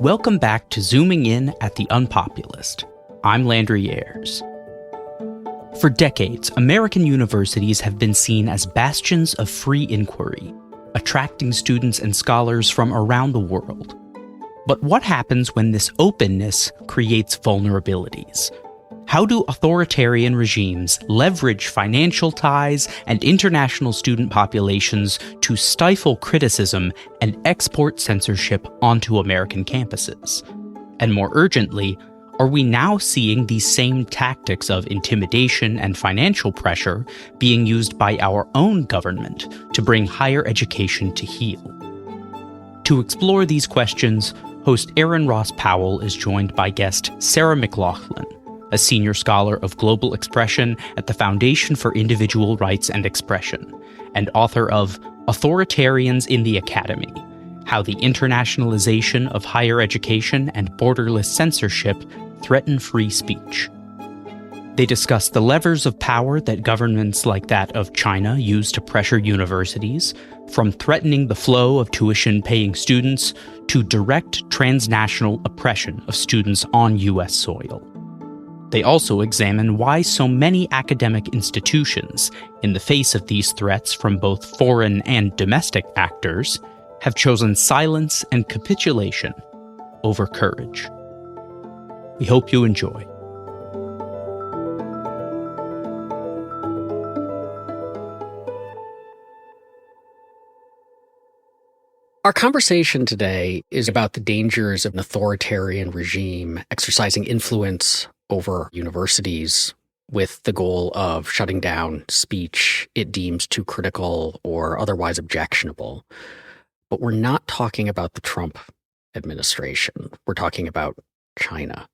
Welcome back to Zooming In at the Unpopulist. I'm Landry Ayers. For decades, American universities have been seen as bastions of free inquiry, attracting students and scholars from around the world. But what happens when this openness creates vulnerabilities? How do authoritarian regimes leverage financial ties and international student populations to stifle criticism and export censorship onto American campuses? And more urgently, are we now seeing these same tactics of intimidation and financial pressure being used by our own government to bring higher education to heel? To explore these questions, host Aaron Ross Powell is joined by guest Sarah McLaughlin, a senior scholar of global expression at the Foundation for Individual Rights and Expression, and author of Authoritarians in the Academy: How the Internationalization of Higher Education and Borderless Censorship Threaten Free Speech. They discuss the levers of power that governments like that of China use to pressure universities, from threatening the flow of tuition-paying students to direct transnational oppression of students on U.S. soil. They also examine why so many academic institutions, in the face of these threats from both foreign and domestic actors, have chosen silence and capitulation over courage. We hope you enjoy. Our conversation today is about the dangers of an authoritarian regime exercising influence over universities with the goal of shutting down speech it deems too critical or otherwise objectionable. But we're not talking about the Trump administration. We're talking about China.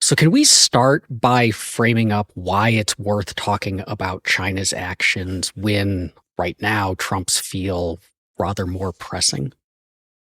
So can we start by framing up why it's worth talking about China's actions when right now Trump's feel rather more pressing?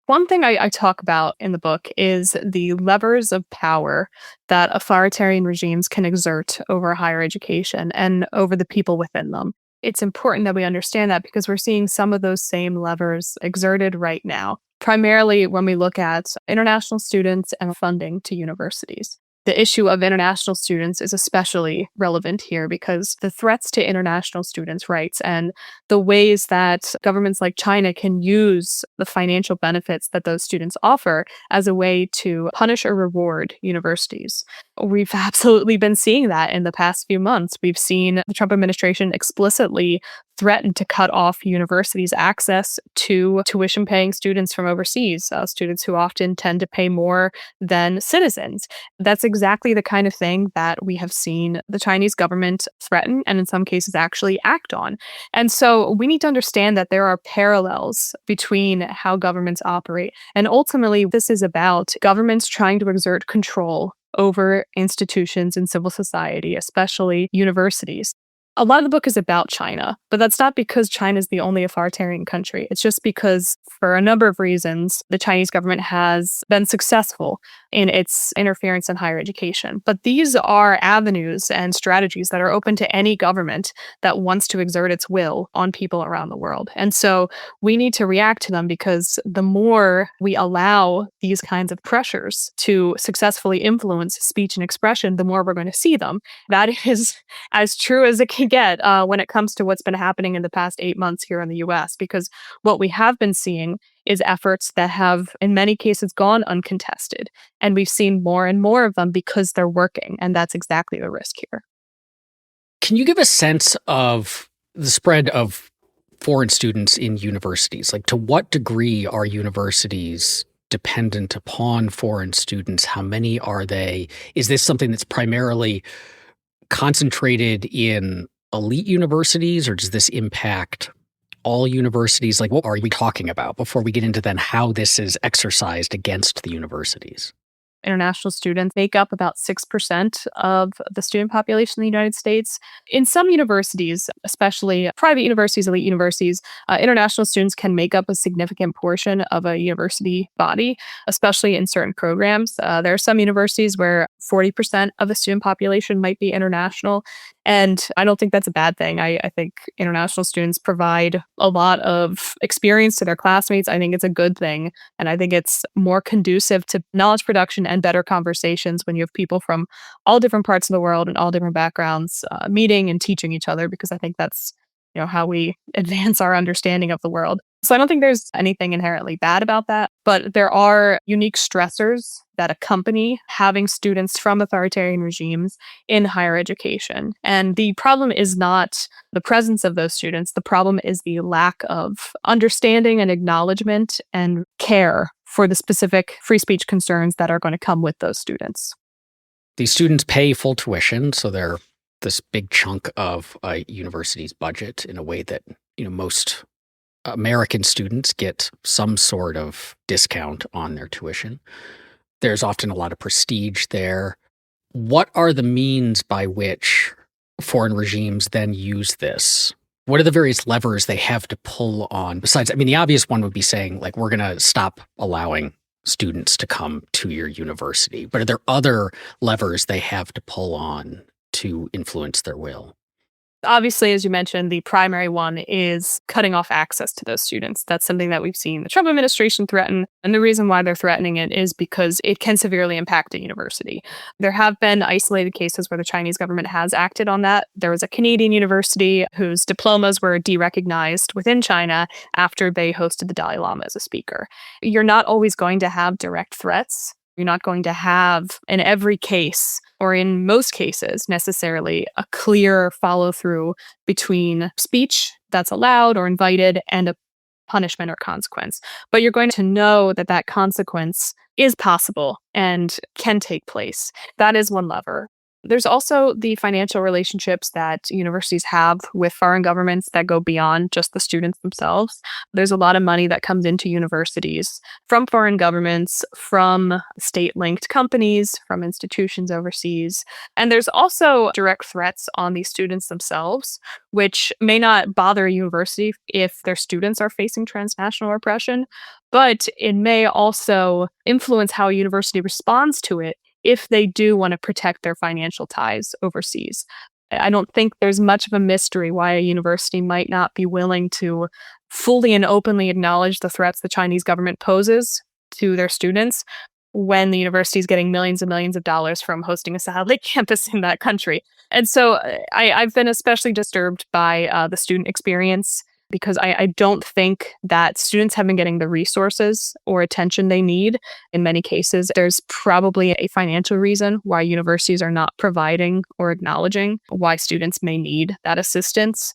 One thing I talk about in the book is the levers of power that authoritarian regimes can exert over higher education and over the people within them. It's important that we understand that because we're seeing some of those same levers exerted right now, primarily when we look at international students and funding to universities. The issue of international students is especially relevant here because the threats to international students' rights and the ways that governments like China can use the financial benefits that those students offer as a way to punish or reward universities. We've absolutely been seeing that in the past few months. We've seen the Trump administration explicitly threaten to cut off universities' access to tuition-paying students from overseas, students who often tend to pay more than citizens. That's exactly the kind of thing that we have seen the Chinese government threaten and in some cases actually act on. And so we need to understand that there are parallels between how governments operate. And ultimately, this is about governments trying to exert control over institutions in civil society, especially universities. A lot of the book is about China, but that's not because China is the only authoritarian country. It's just because, for a number of reasons, the Chinese government has been successful in its interference in higher education. But these are avenues and strategies that are open to any government that wants to exert its will on people around the world. And so we need to react to them because the more we allow these kinds of pressures to successfully influence speech and expression, the more we're going to see them. That is as true as it can get when it comes to what's been happening in the past 8 months here in the US, because what we have been seeing is efforts that have, in many cases, gone uncontested. And we've seen more and more of them because they're working. And that's exactly the risk here. Can you give a sense of the spread of foreign students in universities? Like, to what degree are universities dependent upon foreign students? How many are they? Is this something that's primarily concentrated in elite universities, or does this impact all universities? Like, what are we talking about before we get into then how this is exercised against the universities? International students make up about 6% of the student population in the United States. In some universities, especially private universities, elite universities, international students can make up a significant portion of a university body, especially in certain programs. There are some universities where 40% of the student population might be international. And I don't think that's a bad thing. I think international students provide a lot of experience to their classmates. I think it's a good thing. And I think it's more conducive to knowledge production and better conversations when you have people from all different parts of the world and all different backgrounds meeting and teaching each other, because I think that's how we advance our understanding of the world. So I don't think there's anything inherently bad about that, but there are unique stressors that accompany having students from authoritarian regimes in higher education. And the problem is not the presence of those students. The problem is the lack of understanding and acknowledgement and care for the specific free speech concerns that are going to come with those students. These students pay full tuition, so they're this big chunk of a university's budget in a way that, most American students get some sort of discount on their tuition. There's often a lot of prestige there. What are the means by which foreign regimes then use this? What are the various levers they have to pull on? Besides, the obvious one would be saying, like, we're going to stop allowing students to come to your university. But are there other levers they have to pull on to influence their will? Obviously, as you mentioned, the primary one is cutting off access to those students. That's something that we've seen the Trump administration threaten. And the reason why they're threatening it is because it can severely impact a university. There have been isolated cases where the Chinese government has acted on that. There was a Canadian university whose diplomas were derecognized within China after they hosted the Dalai Lama as a speaker. You're not always going to have direct threats. You're not going to have, in every case, or in most cases, necessarily a clear follow through between speech that's allowed or invited and a punishment or consequence. But you're going to know that that consequence is possible and can take place. That is one lever. There's also the financial relationships that universities have with foreign governments that go beyond just the students themselves. There's a lot of money that comes into universities from foreign governments, from state-linked companies, from institutions overseas. And there's also direct threats on the students themselves, which may not bother a university if their students are facing transnational repression, but it may also influence how a university responds to it if they do want to protect their financial ties overseas. I don't think there's much of a mystery why a university might not be willing to fully and openly acknowledge the threats the Chinese government poses to their students when the university is getting millions and millions of dollars from hosting a satellite campus in that country. And so I've been especially disturbed by the student experience, because I don't think that students have been getting the resources or attention they need. In many cases, there's probably a financial reason why universities are not providing or acknowledging why students may need that assistance.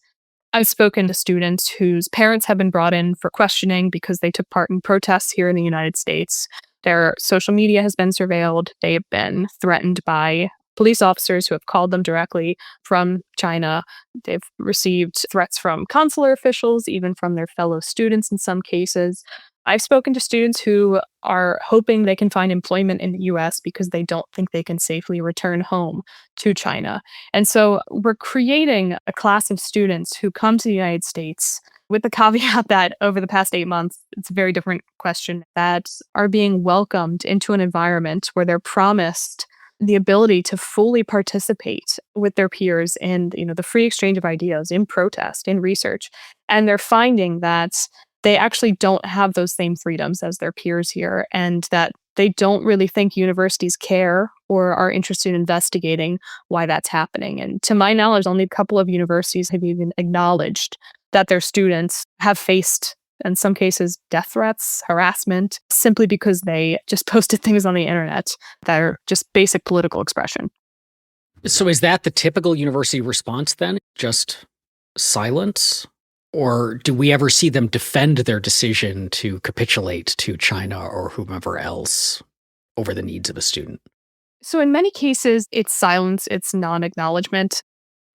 I've spoken to students whose parents have been brought in for questioning because they took part in protests here in the United States. Their social media has been surveilled. They have been threatened by police officers who have called them directly from China. They've received threats from consular officials, even from their fellow students in some cases. I've spoken to students who are hoping they can find employment in the US because they don't think they can safely return home to China. And so we're creating a class of students who come to the United States with the caveat that over the past 8 months, it's a very different question, that are being welcomed into an environment where they're promised the ability to fully participate with their peers in, the free exchange of ideas, in protest, in research. And they're finding that they actually don't have those same freedoms as their peers here, and that they don't really think universities care or are interested in investigating why that's happening. And to my knowledge, only a couple of universities have even acknowledged that their students have faced, in some cases, death threats, harassment, simply because they just posted things on the internet that are just basic political expression. So is that the typical university response then? Just silence? Or do we ever see them defend their decision to capitulate to China or whomever else over the needs of a student? So in many cases, it's silence, it's non-acknowledgement.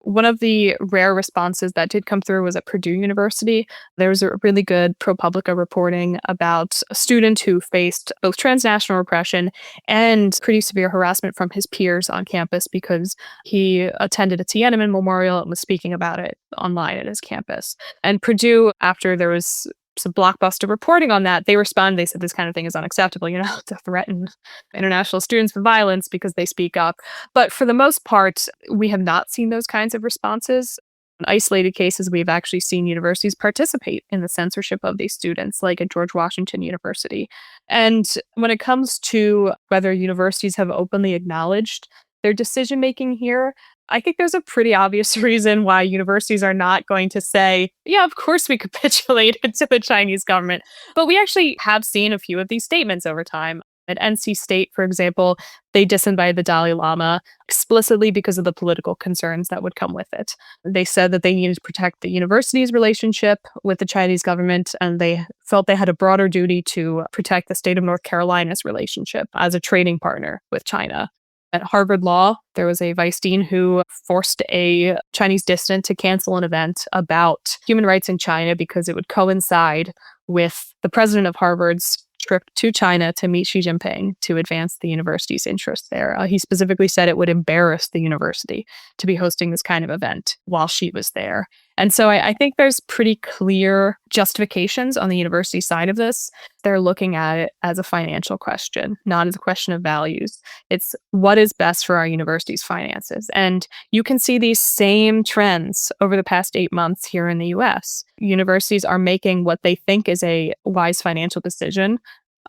One of the rare responses that did come through was at Purdue University. There was a really good ProPublica reporting about a student who faced both transnational repression and pretty severe harassment from his peers on campus because he attended a Tiananmen memorial and was speaking about it online at his campus. And Purdue, after there was some blockbuster reporting on that, they responded, they said this kind of thing is unacceptable, to threaten international students with violence because they speak up. But for the most part, we have not seen those kinds of responses. In isolated cases, we've actually seen universities participate in the censorship of these students, like at George Washington University. And when it comes to whether universities have openly acknowledged their decision making here, I think there's a pretty obvious reason why universities are not going to say, yeah, of course we capitulated to the Chinese government. But we actually have seen a few of these statements over time. At NC State, for example, they disinvited the Dalai Lama explicitly because of the political concerns that would come with it. They said that they needed to protect the university's relationship with the Chinese government, and they felt they had a broader duty to protect the state of North Carolina's relationship as a trading partner with China. At Harvard Law, there was a vice dean who forced a Chinese dissident to cancel an event about human rights in China because it would coincide with the president of Harvard's trip to China to meet Xi Jinping to advance the university's interests there. He specifically said it would embarrass the university to be hosting this kind of event while Xi was there. And so I think there's pretty clear justifications on the university side of this. They're looking at it as a financial question, not as a question of values. It's what is best for our university's finances. And you can see these same trends over the past 8 months here in the US. Universities are making what they think is a wise financial decision.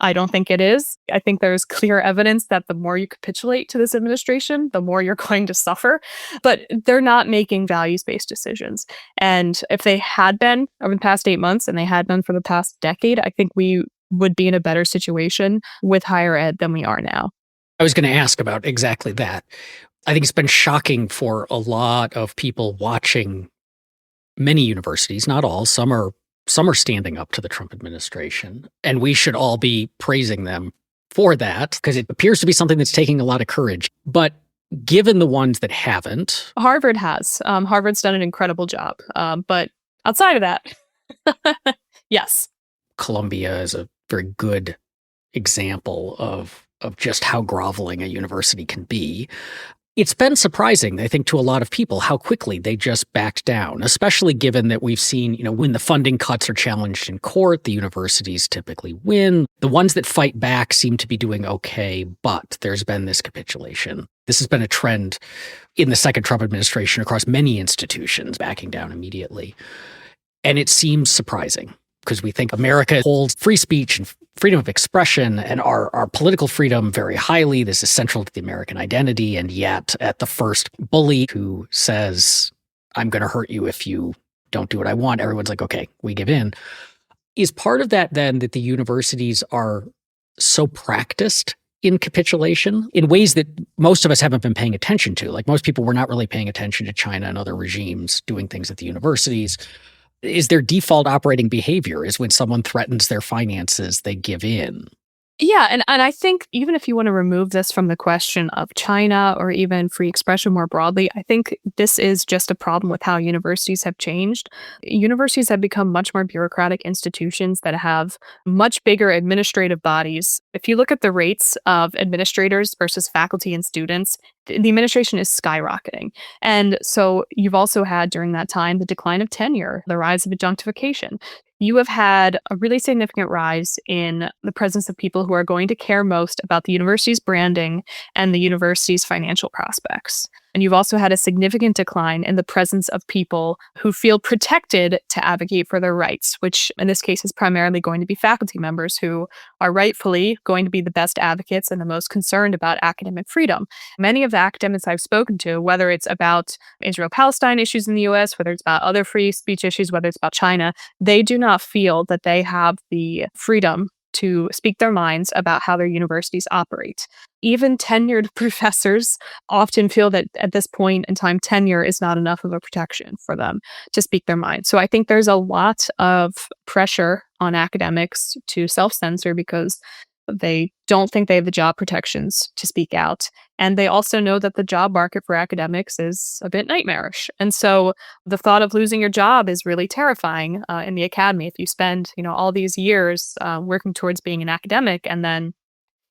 I don't think it is. I think there's clear evidence that the more you capitulate to this administration, the more you're going to suffer. But they're not making values-based decisions. And if they had been over the past 8 months and they had been for the past decade, I think we would be in a better situation with higher ed than we are now. I was going to ask about exactly that. I think it's been shocking for a lot of people watching many universities, not all, some are standing up to the Trump administration, and we should all be praising them for that because it appears to be something that's taking a lot of courage. But given the ones that haven't, Harvard has. Harvard's done an incredible job. But outside of that, yes. Columbia is a very good example of just how groveling a university can be. It's been surprising, I think, to a lot of people how quickly they just backed down, especially given that we've seen, when the funding cuts are challenged in court, the universities typically win. The ones that fight back seem to be doing okay, but there's been this capitulation. This has been a trend in the second Trump administration across many institutions, backing down immediately. And it seems surprising because we think America holds free speech and freedom of expression and our political freedom very highly. This is central to the American identity. And yet at the first bully who says, I'm going to hurt you if you don't do what I want, everyone's like, okay, we give in. Is part of that then that the universities are so practiced in capitulation in ways that most of us haven't been paying attention to? Like most people were not really paying attention to China and other regimes doing things at the universities. Is their default operating behavior is when someone threatens their finances, they give in? Yeah, and I think even if you want to remove this from the question of China or even free expression more broadly, I think this is just a problem with how universities have changed. Universities have become much more bureaucratic institutions that have much bigger administrative bodies. If you look at the rates of administrators versus faculty and students, the administration is skyrocketing. And so you've also had during that time the decline of tenure, the rise of adjunctification. You have had a really significant rise in the presence of people who are going to care most about the university's branding and the university's financial prospects. And you've also had a significant decline in the presence of people who feel protected to advocate for their rights, which in this case is primarily going to be faculty members who are rightfully going to be the best advocates and the most concerned about academic freedom. Many of the academics I've spoken to, whether it's about Israel-Palestine issues in the US, whether it's about other free speech issues, whether it's about China, they do not feel that they have the freedom to speak their minds about how their universities operate. Even tenured professors often feel that at this point in time, tenure is not enough of a protection for them to speak their mind. So I think there's a lot of pressure on academics to self-censor because they don't think they have the job protections to speak out. And they also know that the job market for academics is a bit nightmarish. And so the thought of losing your job is really terrifying in the academy. If you spend, all these years working towards being an academic and then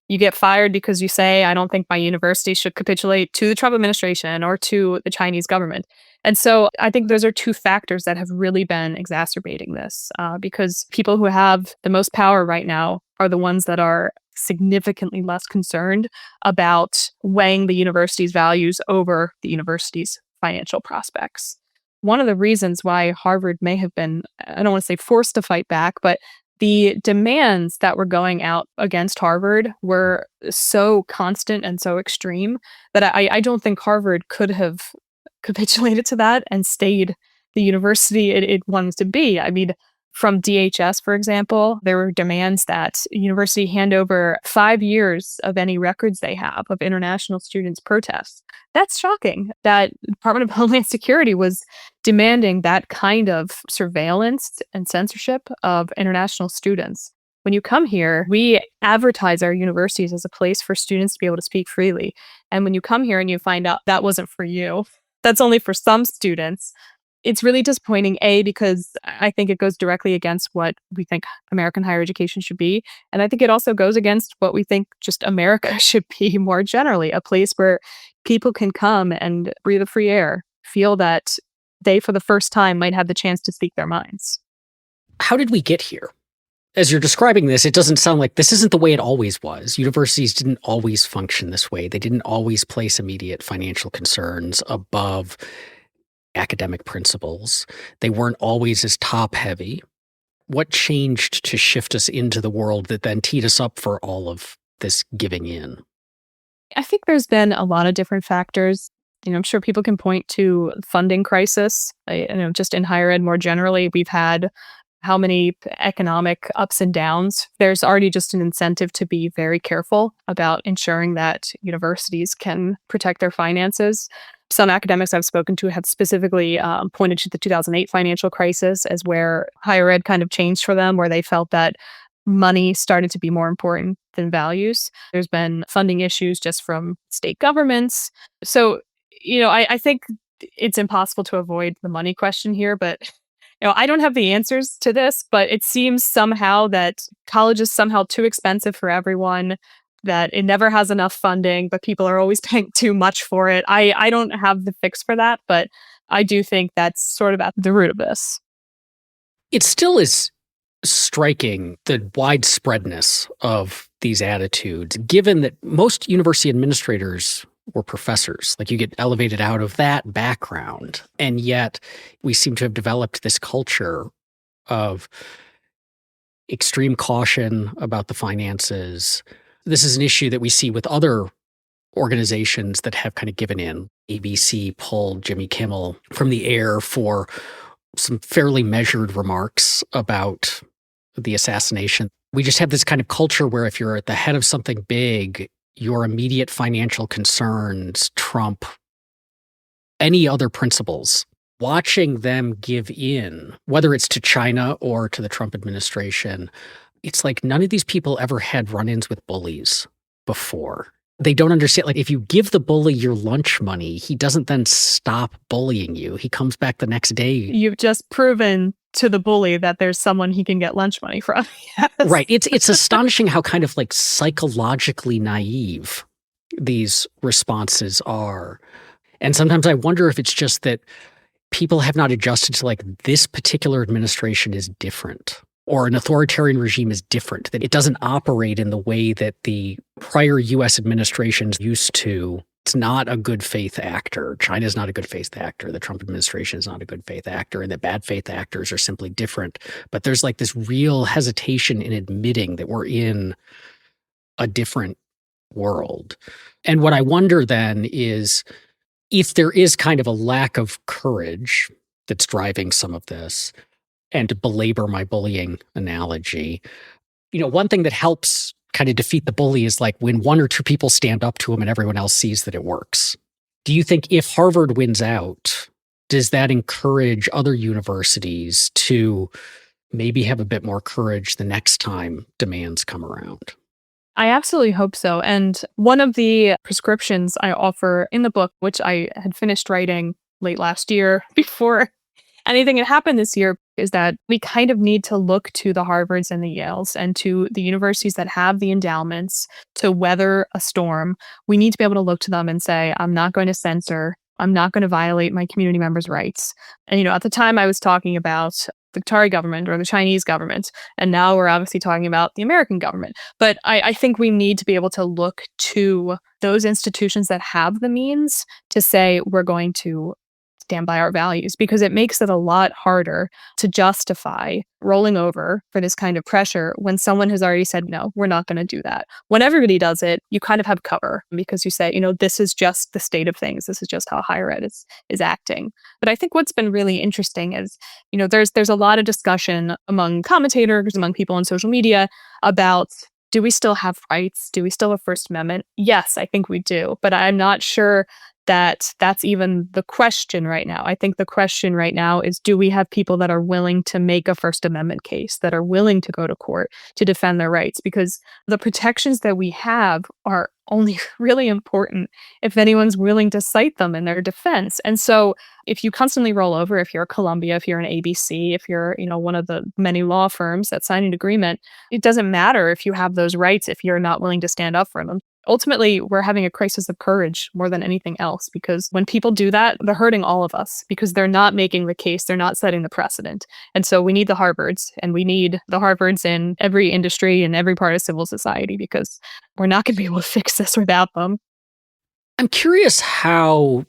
You get fired because you say, I don't think my university should capitulate to the Trump administration or to the Chinese government. And so I think those are two factors that have really been exacerbating this because people who have the most power right now are the ones that are significantly less concerned about weighing the university's values over the university's financial prospects. One of the reasons why Harvard may have been, I don't want to say forced to fight back, but the demands that were going out against Harvard were so constant and so extreme that I don't think Harvard could have capitulated to that and stayed the university it wanted to be. I mean, from DHS, for example, there were demands that university hand over 5 years of any records they have of international students' protests. That's shocking that Department of Homeland Security was demanding that kind of surveillance and censorship of international students. When you come here, we advertise our universities as a place for students to be able to speak freely. And when you come here and you find out that wasn't for you, that's only for some students, it's really disappointing, A, because I think it goes directly against what we think American higher education should be. And I think it also goes against what we think just America should be more generally, a place where people can come and breathe the free air, feel that they, for the first time, might have the chance to speak their minds. How did we get here? As you're describing this, it doesn't sound like this isn't the way it always was. Universities didn't always function this way. They didn't always place immediate financial concerns above academic principles. They weren't always as top-heavy. What changed to shift us into the world that then teed us up for all of this giving in? I think there's been a lot of different factors. I'm sure people can point to funding crisis. Just in higher ed more generally, we've had how many economic ups and downs. There's already just an incentive to be very careful about ensuring that universities can protect their finances. Some academics I've spoken to have specifically pointed to the 2008 financial crisis as where higher ed kind of changed for them, where they felt that money started to be more important than values. There's been funding issues just from state governments. So, I think it's impossible to avoid the money question here, but I don't have the answers to this, but it seems somehow that college is somehow too expensive for everyone, that it never has enough funding, but people are always paying too much for it. I don't have the fix for that, but I do think that's sort of at the root of this. It still is striking the widespreadness of these attitudes, given that most university administrators were professors. Like, you get elevated out of that background. And yet we seem to have developed this culture of extreme caution about the finances. This is an issue that we see with other organizations that have kind of given in. ABC pulled Jimmy Kimmel from the air for some fairly measured remarks about the assassination. We just have this kind of culture where if you're at the head of something big, your immediate financial concerns trump any other principles. Watching them give in, whether it's to China or to the Trump administration, it's like none of these people ever had run-ins with bullies before. They don't understand, like, if you give the bully your lunch money, he doesn't then stop bullying you. He comes back the next day. You've just proven to the bully that there's someone he can get lunch money from. Yes. Right. It's astonishing how kind of like psychologically naive these responses are. And sometimes I wonder if it's just that people have not adjusted to, like, this particular administration is different, or an authoritarian regime is different, that it doesn't operate in the way that the prior US administrations used to. It's not a good faith actor. China is not a good faith actor. The Trump administration is not a good faith actor, and that bad faith actors are simply different. But there's like this real hesitation in admitting that we're in a different world. And what I wonder then is if there is kind of a lack of courage that's driving some of this, and to belabor my bullying analogy, one thing that helps kind of defeat the bully is like when one or two people stand up to him and everyone else sees that it works. Do you think if Harvard wins out, does that encourage other universities to maybe have a bit more courage the next time demands come around? I absolutely hope so. And one of the prescriptions I offer in the book, which I had finished writing late last year before anything that happened this year is that we kind of need to look to the Harvards and the Yales and to the universities that have the endowments to weather a storm. We need to be able to look to them and say, I'm not going to censor. I'm not going to violate my community members' rights. And, at the time I was talking about the Qatari government or the Chinese government, and now we're obviously talking about the American government. But I think we need to be able to look to those institutions that have the means to say we're going to stand by our values, because it makes it a lot harder to justify rolling over for this kind of pressure when someone has already said, no, we're not going to do that. When everybody does it, you kind of have cover because you say, this is just the state of things. This is just how higher ed is acting. But I think what's been really interesting is, there's a lot of discussion among commentators, among people on social media about, do we still have rights? Do we still have First Amendment? Yes, I think we do. But I'm not sure that that's even the question right now. I think the question right now is, do we have people that are willing to make a First Amendment case, that are willing to go to court to defend their rights? Because the protections that we have are only really important if anyone's willing to cite them in their defense. And so if you constantly roll over, if you're a Columbia, if you're an ABC, if you're, one of the many law firms that signed an agreement, it doesn't matter if you have those rights if you're not willing to stand up for them. Ultimately, we're having a crisis of courage more than anything else, because when people do that, they're hurting all of us because they're not making the case, they're not setting the precedent. And so we need the Harvards, and we need the Harvards in every industry and every part of civil society, because we're not going to be able to fix this without them. I'm curious how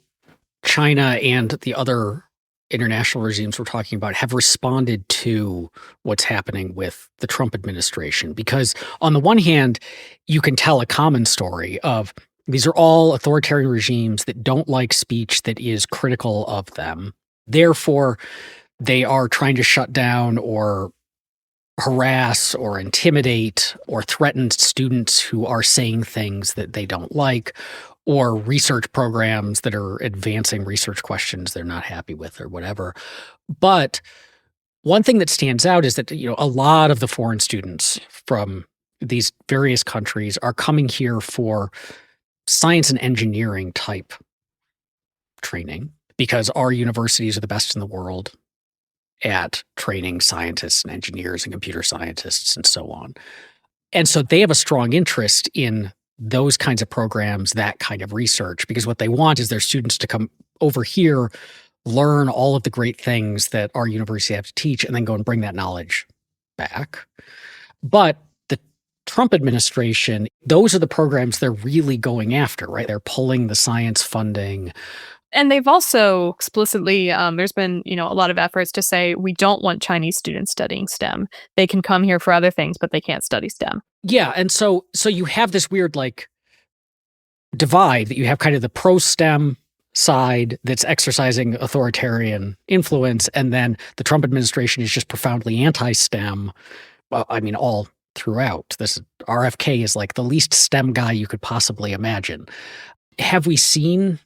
China and the other international regimes we're talking about have responded to what's happening with the Trump administration. Because on the one hand, you can tell a common story of these are all authoritarian regimes that don't like speech that is critical of them. Therefore, they are trying to shut down or harass or intimidate or threaten students who are saying things that they don't like, or research programs that are advancing research questions they're not happy with or whatever. But one thing that stands out is that, a lot of the foreign students from these various countries are coming here for science and engineering type training, because our universities are the best in the world at training scientists and engineers and computer scientists and so on. And so they have a strong interest in those kinds of programs, that kind of research, because what they want is their students to come over here, learn all of the great things that our university have to teach, and then go and bring that knowledge back. But the Trump administration, those are the programs they're really going after, right? They're pulling the science funding. And they've also explicitly, there's been, a lot of efforts to say, we don't want Chinese students studying STEM. They can come here for other things, but they can't study STEM. Yeah. And so you have this weird, divide that you have kind of the pro-STEM side that's exercising authoritarian influence, and then the Trump administration is just profoundly anti-STEM. Well, I mean, all throughout. This RFK is like the least STEM guy you could possibly imagine. Have we seen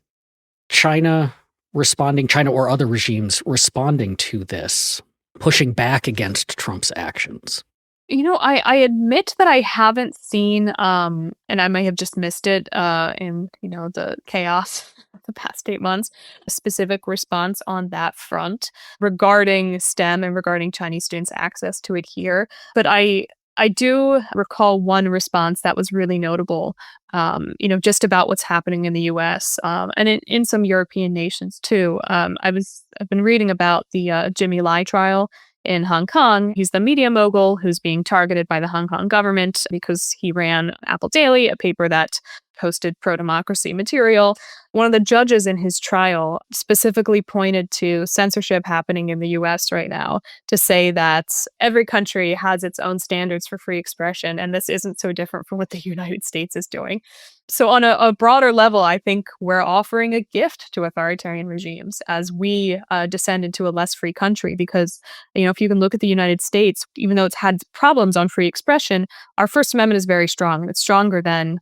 China or other regimes responding to this, pushing back against Trump's actions? I admit that I haven't seen, and I may have just missed it in, the chaos of the past 8 months, a specific response on that front regarding STEM and regarding Chinese students' access to it here. But I do recall one response that was really notable, just about what's happening in the U.S. And in some European nations too. I've been reading about the Jimmy Lai trial in Hong Kong. He's the media mogul who's being targeted by the Hong Kong government because he ran Apple Daily, a paper that posted pro-democracy material. One of the judges in his trial specifically pointed to censorship happening in the US right now to say that every country has its own standards for free expression, and this isn't so different from what the United States is doing. So on a broader level, I think we're offering a gift to authoritarian regimes as we descend into a less free country, because, if you can look at the United States, even though it's had problems on free expression, our First Amendment is very strong. It's stronger than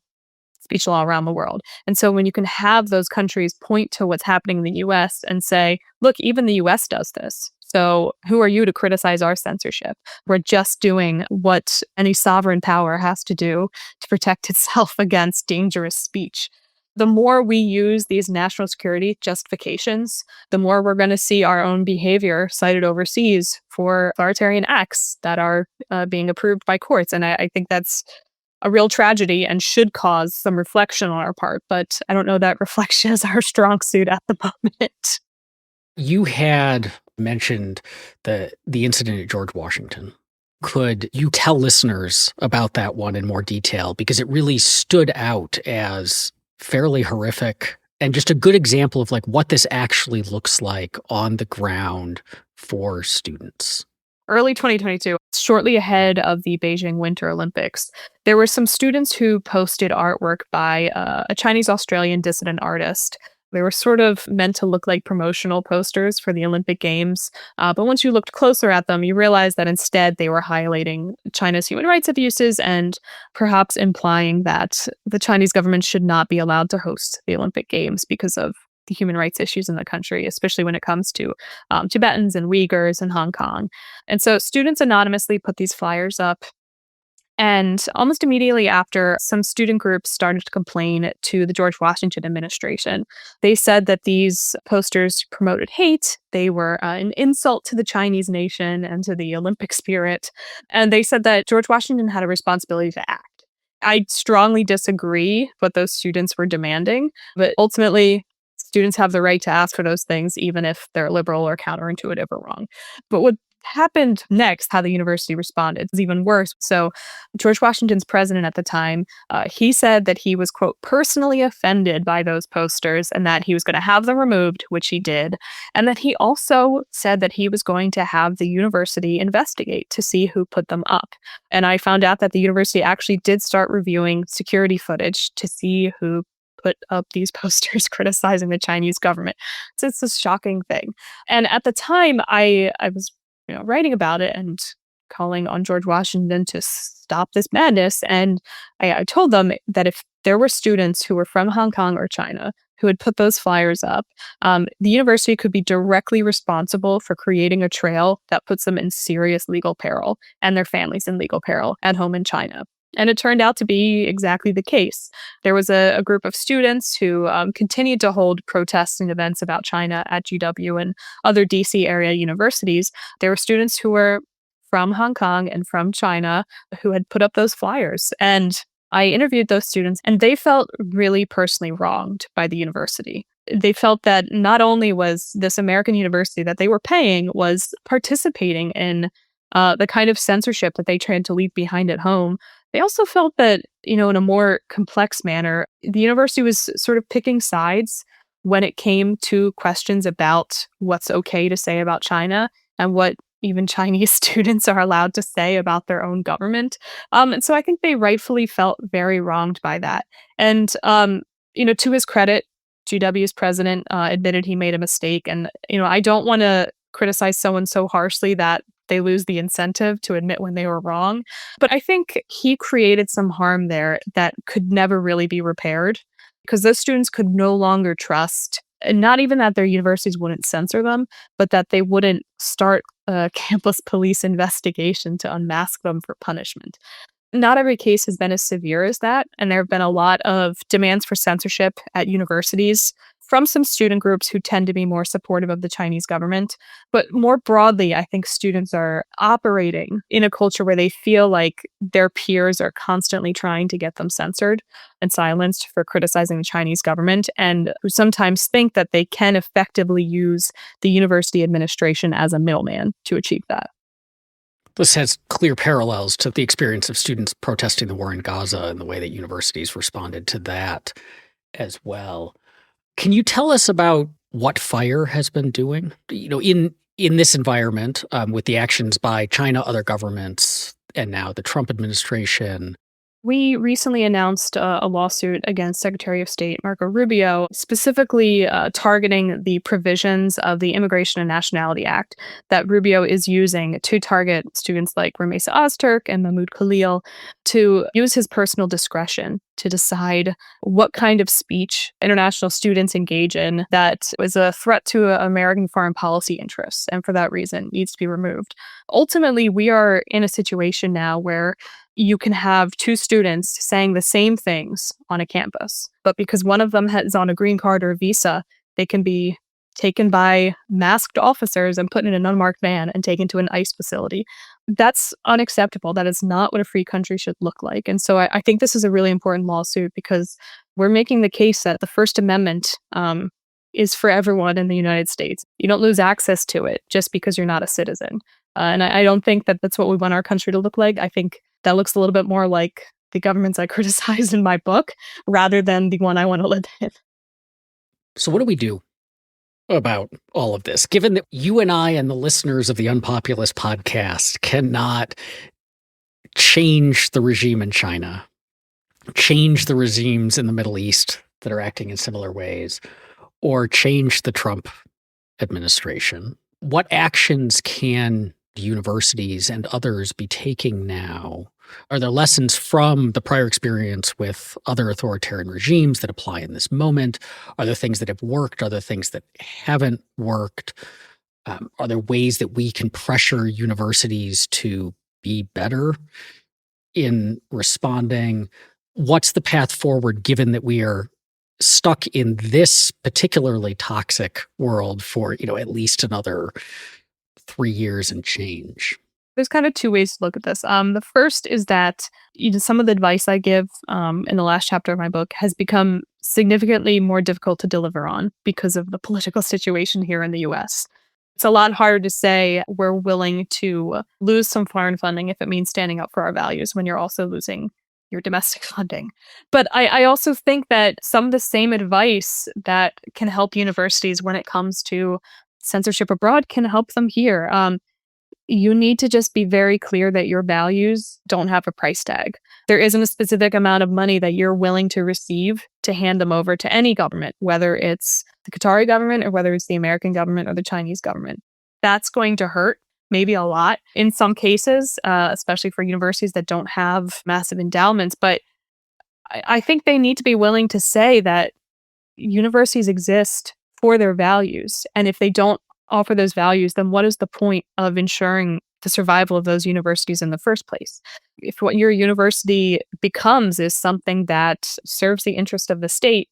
speech law around the world. And so when you can have those countries point to what's happening in the US and say, look, even the US does this. So who are you to criticize our censorship? We're just doing what any sovereign power has to do to protect itself against dangerous speech. The more we use these national security justifications, the more we're going to see our own behavior cited overseas for authoritarian acts that are being approved by courts. And I think that's a real tragedy and should cause some reflection on our part. But I don't know that reflection is our strong suit at the moment. You had mentioned the incident at George Washington. Could you tell listeners about that one in more detail? Because it really stood out as fairly horrific and just a good example of like what this actually looks like on the ground for students. Early 2022, shortly ahead of the Beijing Winter Olympics, there were some students who posted artwork by a Chinese Australian dissident artist. They were sort of meant to look like promotional posters for the Olympic Games. But once you looked closer at them, you realized that instead they were highlighting China's human rights abuses and perhaps implying that the Chinese government should not be allowed to host the Olympic Games because of the human rights issues in the country, especially when it comes to Tibetans and Uyghurs in Hong Kong. And so students anonymously put these flyers up. And almost immediately after, some student groups started to complain to the George Washington administration. They said that these posters promoted hate. They were an insult to the Chinese nation and to the Olympic spirit. And they said that George Washington had a responsibility to act. I strongly disagree what those students were demanding, but ultimately, students have the right to ask for those things, even if they're liberal or counterintuitive or wrong. But what happened next, how the university responded, is even worse. So George Washington's president at the time, he said that he was, quote, personally offended by those posters and that he was going to have them removed, which he did. And that he also said that he was going to have the university investigate to see who put them up. And I found out that the university actually did start reviewing security footage to see who put up these posters criticizing the Chinese government. So it's a shocking thing. And at the time, I was writing about it and calling on George Washington to stop this madness. And I told them that if there were students who were from Hong Kong or China who had put those flyers up, the university could be directly responsible for creating a trail that puts them in serious legal peril and their families in legal peril at home in China. And it turned out to be exactly the case. There was a group of students who continued to hold protests and events about China at GW and other DC area universities. There were students who were from Hong Kong and from China who had put up those flyers. And I interviewed those students, and they felt really personally wronged by the university. They felt that not only was this American university that they were paying was participating in the kind of censorship that they tried to leave behind at home, they also felt that, in a more complex manner, the university was sort of picking sides when it came to questions about what's okay to say about China and what even Chinese students are allowed to say about their own government. And so I think they rightfully felt very wronged by that. And, to his credit, GW's president admitted he made a mistake. And, I don't want to criticize someone so harshly that they lose the incentive to admit when they were wrong. But I think he created some harm there that could never really be repaired because those students could no longer trust, and not even that their universities wouldn't censor them, but that they wouldn't start a campus police investigation to unmask them for punishment. Not every case has been as severe as that, and there have been a lot of demands for censorship at universities from some student groups who tend to be more supportive of the Chinese government. But more broadly, I think students are operating in a culture where they feel like their peers are constantly trying to get them censored and silenced for criticizing the Chinese government, and who sometimes think that they can effectively use the university administration as a middleman to achieve that. This has clear parallels to the experience of students protesting the war in Gaza and the way that universities responded to that as well. Can you tell us about what FIRE has been doing, in this environment, with the actions by China, other governments, and now the Trump administration? We recently announced a lawsuit against Secretary of State Marco Rubio, specifically targeting the provisions of the Immigration and Nationality Act that Rubio is using to target students like Ramesa Ozturk and Mahmoud Khalil, to use his personal discretion to decide what kind of speech international students engage in that is a threat to American foreign policy interests, and for that reason needs to be removed. Ultimately, we are in a situation now where you can have two students saying the same things on a campus, but because one of them is on a green card or a visa, they can be taken by masked officers and put in an unmarked van and taken to an ICE facility. That's unacceptable. That is not what a free country should look like. And so I think this is a really important lawsuit because we're making the case that the First Amendment is for everyone in the United States. You don't lose access to it just because you're not a citizen. And I don't think that that's what we want our country to look like. I think that looks a little bit more like the governments I criticize in my book rather than the one I want to live in. So what do we do about all of this, given that you and I and the listeners of the Unpopulist podcast cannot change the regime in China, change the regimes in the Middle East that are acting in similar ways, or change the Trump administration? What actions can universities and others be taking now? Are there lessons from the prior experience with other authoritarian regimes that apply in this moment? Are there things that have worked? Are there things that haven't worked? Are there ways that we can pressure universities to be better in responding? What's the path forward, given that we are stuck in this particularly toxic world for, at least another 3 years and change? There's kind of two ways to look at this. The first is that some of the advice I give in the last chapter of my book has become significantly more difficult to deliver on because of the political situation here in the US. It's a lot harder to say we're willing to lose some foreign funding if it means standing up for our values when you're also losing your domestic funding. But I also think that some of the same advice that can help universities when it comes to censorship abroad can help them here. You need to just be very clear that your values don't have a price tag. There isn't a specific amount of money that you're willing to receive to hand them over to any government, whether it's the Qatari government or whether it's the American government or the Chinese government. That's going to hurt, maybe a lot in some cases, especially for universities that don't have massive endowments. But I think they need to be willing to say that universities exist for their values. And if they don't offer those values, then what is the point of ensuring the survival of those universities in the first place? If what your university becomes is something that serves the interest of the state,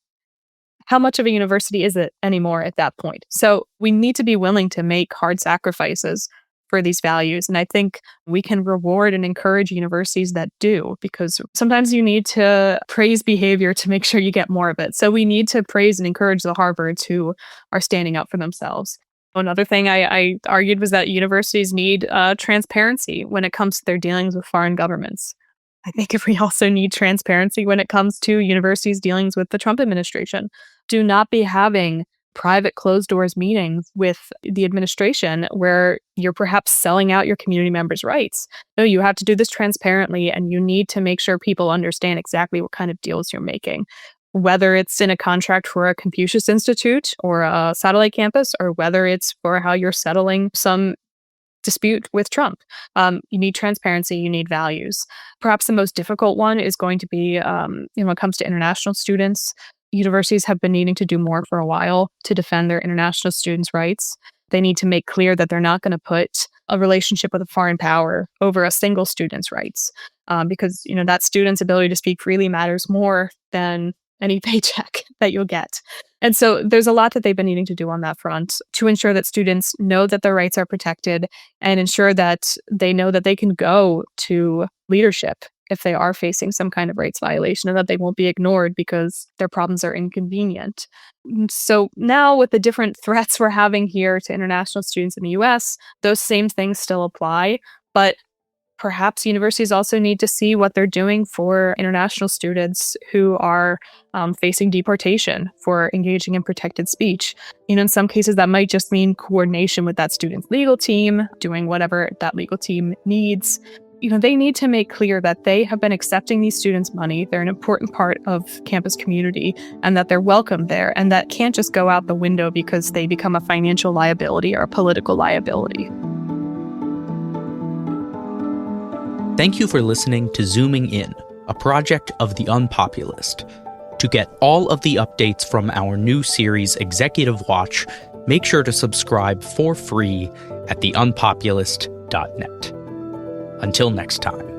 how much of a university is it anymore at that point? So we need to be willing to make hard sacrifices for these values. And I think we can reward and encourage universities that do, because sometimes you need to praise behavior to make sure you get more of it. So we need to praise and encourage the Harvards who are standing up for themselves. Another thing I argued was that universities need transparency when it comes to their dealings with foreign governments. I think if we also need transparency when it comes to universities' dealings with the Trump administration. Do not be having private closed doors meetings with the administration where you're perhaps selling out your community members' rights. No, you have to do this transparently, and you need to make sure people understand exactly what kind of deals you're making. Whether it's in a contract for a Confucius Institute or a satellite campus, or whether it's for how you're settling some dispute with Trump. You need transparency, you need values. Perhaps the most difficult one is going to be when it comes to international students. Universities have been needing to do more for a while to defend their international students' rights. They need to make clear that they're not going to put a relationship with a foreign power over a single student's rights, because that student's ability to speak freely matters more than any paycheck that you'll get. And so there's a lot that they've been needing to do on that front to ensure that students know that their rights are protected and ensure that they know that they can go to leadership if they are facing some kind of rights violation, and that they won't be ignored because their problems are inconvenient. So now with the different threats we're having here to international students in the US, those same things still apply, but perhaps universities also need to see what they're doing for international students who are facing deportation for engaging in protected speech. In some cases, that might just mean coordination with that student's legal team, doing whatever that legal team needs. They need to make clear that they have been accepting these students' money. They're an important part of campus community, and that they're welcome there, and that can't just go out the window because they become a financial liability or a political liability. Thank you for listening to Zooming In, a project of The Unpopulist. To get all of the updates from our new series, Executive Watch, make sure to subscribe for free at theunpopulist.net. Until next time.